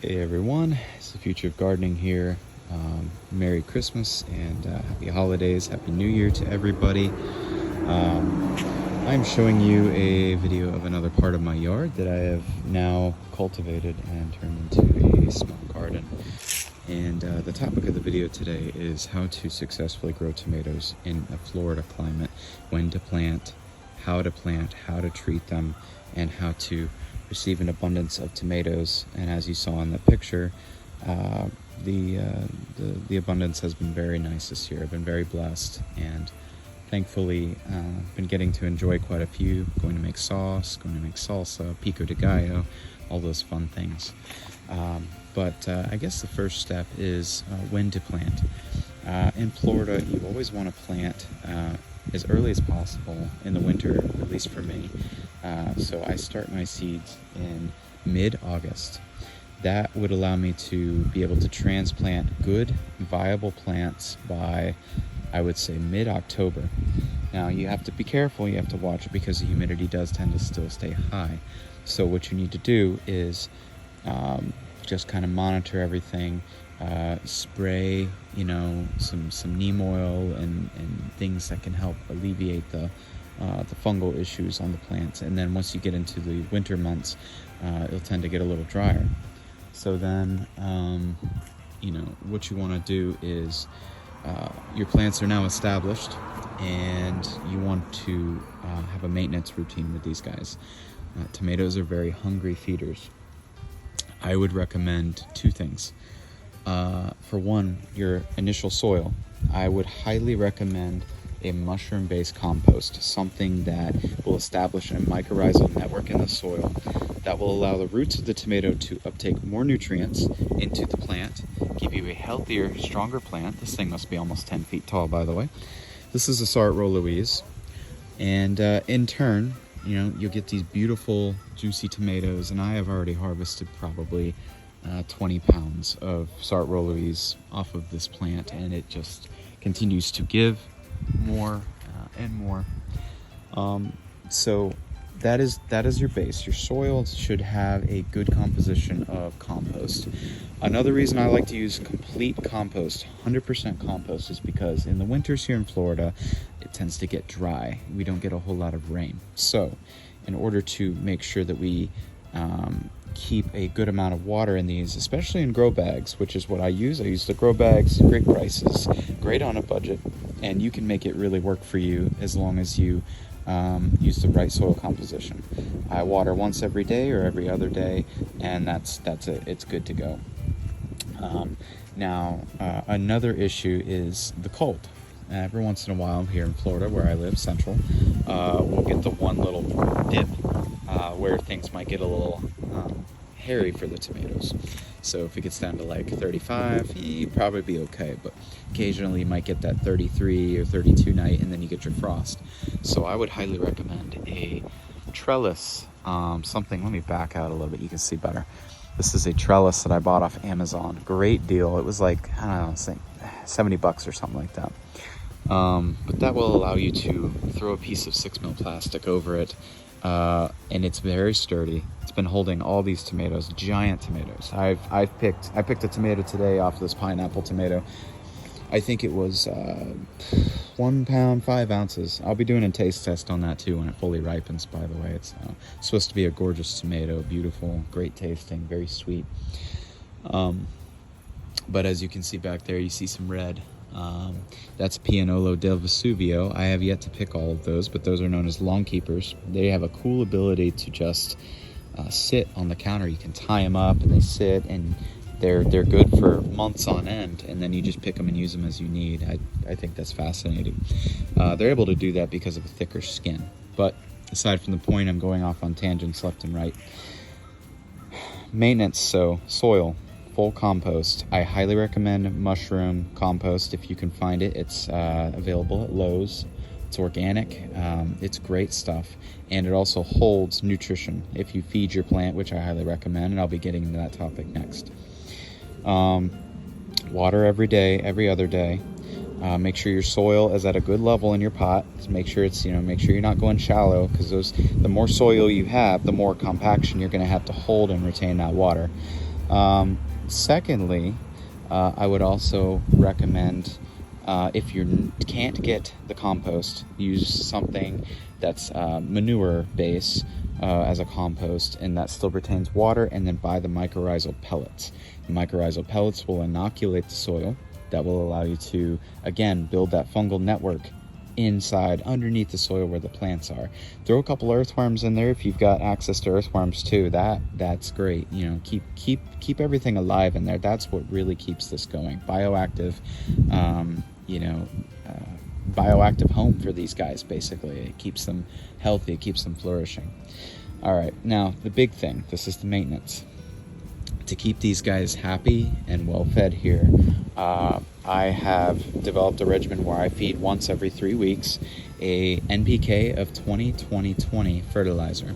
Hey everyone, it's the Future of Gardening here. Merry Christmas and Happy Holidays, Happy New Year to everybody. I'm showing you a video of another part of my yard that I have now cultivated and turned into a small garden. And the topic of the video today is how to successfully grow tomatoes in a Florida climate, when to plant, how to treat them, and how to receive an abundance of tomatoes. And as you saw in the picture, the abundance has been very nice this year. I've been very blessed, and thankfully been getting to enjoy quite a few. Going to make sauce, going to make salsa, pico de gallo, all those fun things. But I guess the first step is when to plant. In Florida, you always want to plant as early as possible in the winter, at least for me. So I start my seeds in mid-August. That would allow me to be able to transplant good, viable plants by, I would say, mid-October. Now, you have to be careful, you have to watch it, because the humidity does tend to still stay high. So what you need to do is just kind of monitor everything, spray, some neem oil and things that can help alleviate the fungal issues on the plants. And then once you get into the winter months, it'll tend to get a little drier. So then, what you want to do is your plants are now established, and you want to have a maintenance routine with these guys. Tomatoes are very hungry feeders. I would recommend two things. For one, your initial soil. I would highly recommend a mushroom-based compost, something that will establish a mycorrhizal network in the soil that will allow the roots of the tomato to uptake more nutrients into the plant, give you a healthier, stronger plant. This thing must be almost 10 feet tall, by the way. This is a Sartre Louise, and in turn, you'll get these beautiful, juicy tomatoes, and I have already harvested probably 20 pounds of Sartre Louise off of this plant, and it just continues to give more and more. So that is your base. Your soil should have a good composition of compost. Another reason I like to use complete compost, 100% compost, is because in the winters here in Florida, it tends to get dry. We don't get a whole lot of rain. So in order to make sure that we keep a good amount of water in these, especially in grow bags, which is what I use the grow bags, great prices, great on a budget, and you can make it really work for you as long as you use the right soil composition. I water once every day or every other day, and that's it. It's good to go. Now, another issue is the cold. Every once in a while here in Florida, where I live, central, we'll get the one little dip where things might get a little hairy for the tomatoes. So if it gets down to like 35, you'd probably be okay, but occasionally you might get that 33 or 32 night, and then you get your frost. So I would highly recommend a trellis, something. Let me back out a little bit, you can see better. This is a trellis that I bought off Amazon. Great deal. It was like, I don't know, say $70 or something like that. But that will allow you to throw a piece of 6mm plastic over it, and it's very sturdy. It's been holding all these tomatoes, giant tomatoes. I picked a tomato today off this pineapple tomato. I think it was 1 pound 5 ounces. I'll be doing a taste test on that too when it fully ripens, by the way. It's supposed to be a gorgeous tomato, beautiful, great tasting, very sweet. But as you can see back there, you see some red. That's Piagnolo del Vesuvio. I have yet to pick all of those, but those are known as lawn keepers. They have a cool ability to just sit on the counter. You can tie them up, and they sit, and they're good for months on end, and then you just pick them and use them as you need. I think that's fascinating. They're able to do that because of a thicker skin. But aside from the point, I'm going off on tangents left and right. Maintenance, so soil. Full compost. I highly recommend mushroom compost if you can find it. It's available at Lowe's. It's organic. It's great stuff, and it also holds nutrition if you feed your plant, which I highly recommend, and I'll be getting into that topic next. Water every day, every other day. Make sure your soil is at a good level in your pot. Make sure it's, make sure you're not going shallow, because the more soil you have, the more compaction you're going to have to hold and retain that water. Secondly, I would also recommend, if you can't get the compost, use something that's manure base as a compost, and that still retains water, and then buy the mycorrhizal pellets. The mycorrhizal pellets will inoculate the soil. That will allow you to, again, build that fungal network inside, underneath the soil where the plants are. Throw a couple earthworms in there if you've got access to earthworms too. That's great. You know, keep everything alive in there. That's what really keeps this going. Bioactive, bioactive home for these guys. Basically, it keeps them healthy. It keeps them flourishing. All right, now the big thing. This is the maintenance. To keep these guys happy and well fed here, I have developed a regimen where I feed once every 3 weeks a NPK of 20-20-20 fertilizer.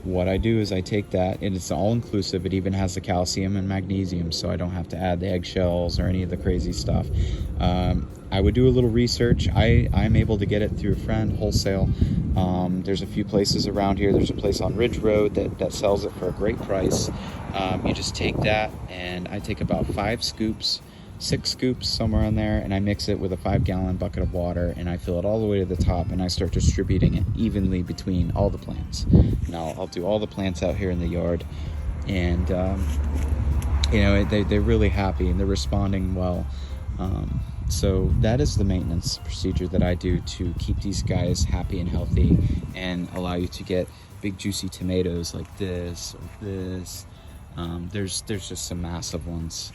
What I do is I take that, and it's all inclusive. It even has the calcium and magnesium, so I don't have to add the eggshells or any of the crazy stuff. I would do a little research. I'm able to get it through a friend, wholesale. There's a few places around here. There's a place on Ridge Road that sells it for a great price. You just take that, and I take about 6 scoops, somewhere in there, and I mix it with a 5-gallon bucket of water, and I fill it all the way to the top, and I start distributing it evenly between all the plants. Now I'll do all the plants out here in the yard, and they're really happy and they're responding well. So that is the maintenance procedure that I do to keep these guys happy and healthy and allow you to get big juicy tomatoes like this or this. There's just some massive ones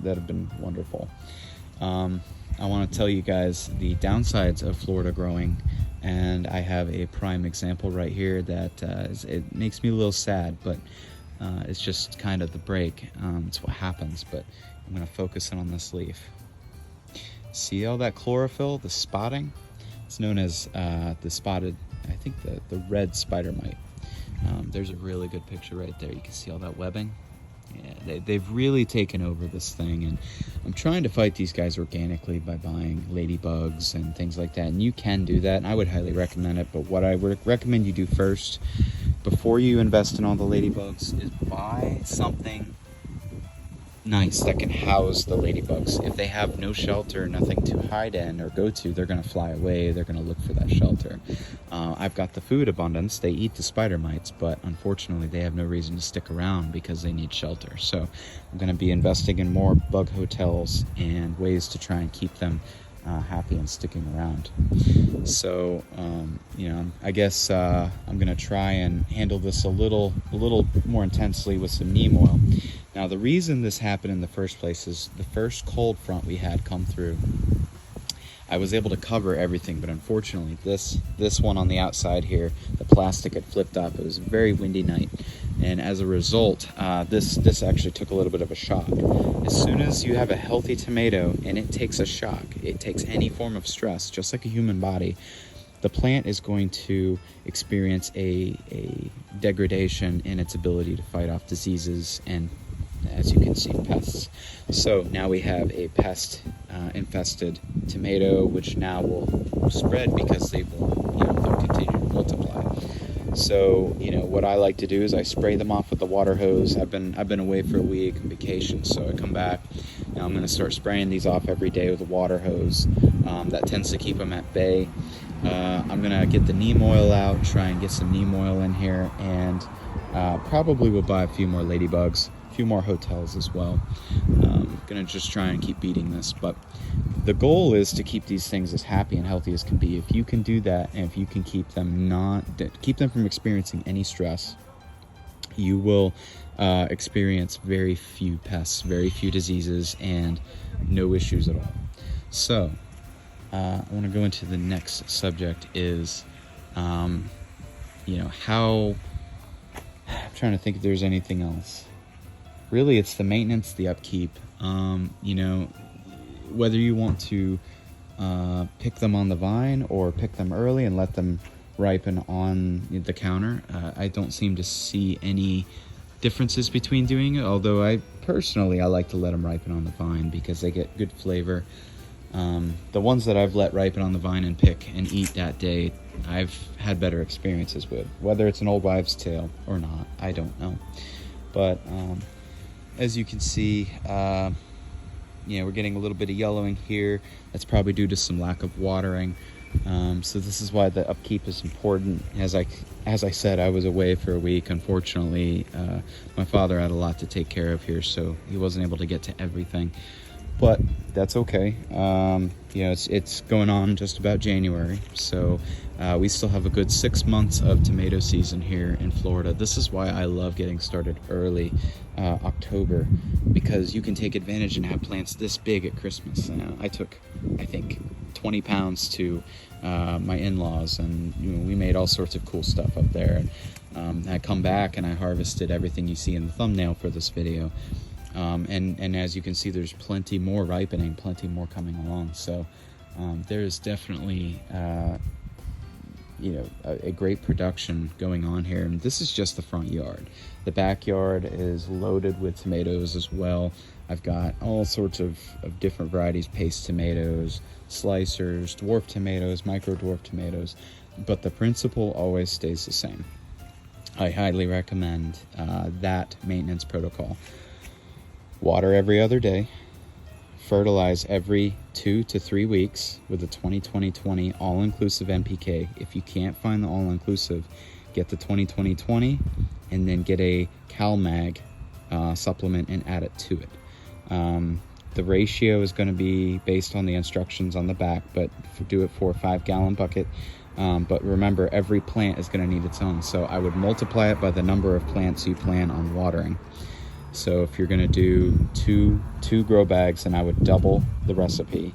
that have been wonderful. I want to tell you guys the downsides of Florida growing, and I have a prime example right here that it makes me a little sad, but it's just kind of the break. It's what happens, but I'm going to focus in on this leaf. See all that chlorophyll, the spotting? It's known as the spotted, I think the red spider mite. There's a really good picture right there. You can see all that webbing. Yeah, they've really taken over this thing, and I'm trying to fight these guys organically by buying ladybugs and things like that, and you can do that, and I would highly recommend it. But what I would recommend you do first, before you invest in all the ladybugs, is buy something nice that can house the ladybugs. If they have no shelter, nothing to hide in or go to, they're going to fly away. They're going to look for that shelter. I've got the food abundance. They eat the spider mites, but unfortunately they have no reason to stick around because they need shelter. So I'm going to be investing in more bug hotels and ways to try and keep them happy and sticking around. So I guess I'm going to try and handle this a little more intensely with some neem oil. Now, the reason this happened in the first place is the first cold front we had come through. I was able to cover everything, but unfortunately this one on the outside here, the plastic had flipped up. It was a very windy night, and as a result, this actually took a little bit of a shock. As soon as you have a healthy tomato and it takes a shock, it takes any form of stress, just like a human body, the plant is going to experience a degradation in its ability to fight off diseases and, as you can see, pests. So now we have a pest infested tomato, which now will spread because they'll continue to multiply. So what I like to do is I spray them off with the water hose. I've been away for a week on vacation, so I come back. Now I'm going to start spraying these off every day with a water hose. That tends to keep them at bay. I'm going to get the neem oil out, try and get some neem oil in here, and probably will buy a few more ladybugs, a few more hotels as well. Gonna just try and keep beating this, but the goal is to keep these things as happy and healthy as can be. If you can do that, and if you can keep them from experiencing any stress, you will experience very few pests, very few diseases, and no issues at all. So I want to go into the next subject is how, I'm trying to think if there's anything else. Really, it's the maintenance, the upkeep. Whether you want to pick them on the vine or pick them early and let them ripen on the counter, I don't seem to see any differences between doing it, although I like to let them ripen on the vine because they get good flavor. The ones that I've let ripen on the vine and pick and eat that day, I've had better experiences with. Whether it's an old wives' tale or not, I don't know. But as you can see, we're getting a little bit of yellowing here. That's probably due to some lack of watering. So this is why the upkeep is important. As I said, I was away for a week. Unfortunately, my father had a lot to take care of here, so he wasn't able to get to everything. But that's okay. It's going on just about January, so we still have a good 6 months of tomato season here in Florida. This is why I love getting started early, October, because you can take advantage and have plants this big at Christmas. I took, I think, 20 pounds to my in-laws, and we made all sorts of cool stuff up there. And I come back and I harvested everything you see in the thumbnail for this video. And as you can see, there's plenty more ripening, plenty more coming along. So there's definitely a great production going on here. And this is just the front yard. The backyard is loaded with tomatoes as well. I've got all sorts of different varieties: paste tomatoes, slicers, dwarf tomatoes, micro dwarf tomatoes, but the principle always stays the same. I highly recommend that maintenance protocol. Water every other day, fertilize every 2 to 3 weeks with the 20-20-20 all-inclusive NPK. If you can't find the all-inclusive, get the 20-20-20 and then get a CalMag supplement and add it to it. The ratio is going to be based on the instructions on the back, but do it for a 5-gallon bucket. But remember, every plant is going to need its own, so I would multiply it by the number of plants you plan on watering. So if you're going to do two grow bags, then I would double the recipe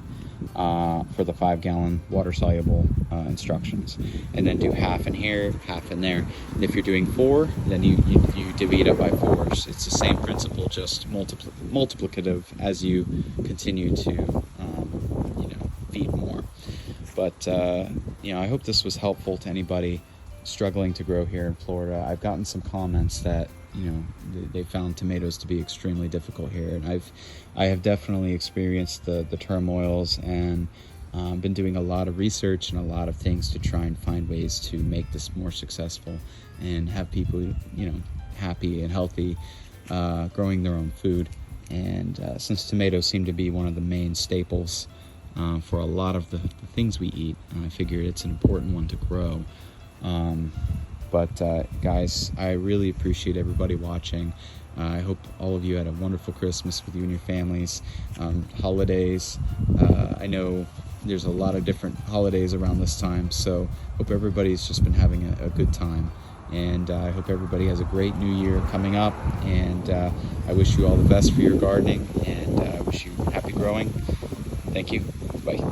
for the 5-gallon water-soluble instructions, and then do half in here, half in there. And if you're doing 4, then you divide it by 4s. It's the same principle, just multiplicative as you continue to feed more. But I hope this was helpful to anybody struggling to grow here in Florida. I've gotten some comments that they found tomatoes to be extremely difficult here, and I have definitely experienced the turmoils, and been doing a lot of research and a lot of things to try and find ways to make this more successful and have people happy and healthy, growing their own food. And since tomatoes seem to be one of the main staples for a lot of the things we eat, I figured it's an important one to grow. But guys, I really appreciate everybody watching. I hope all of you had a wonderful Christmas with you and your families. Holidays, I know there's a lot of different holidays around this time, so hope everybody's just been having a good time. And I hope everybody has a great new year coming up. And I wish you all the best for your gardening, and I wish you happy growing. Thank you. Bye.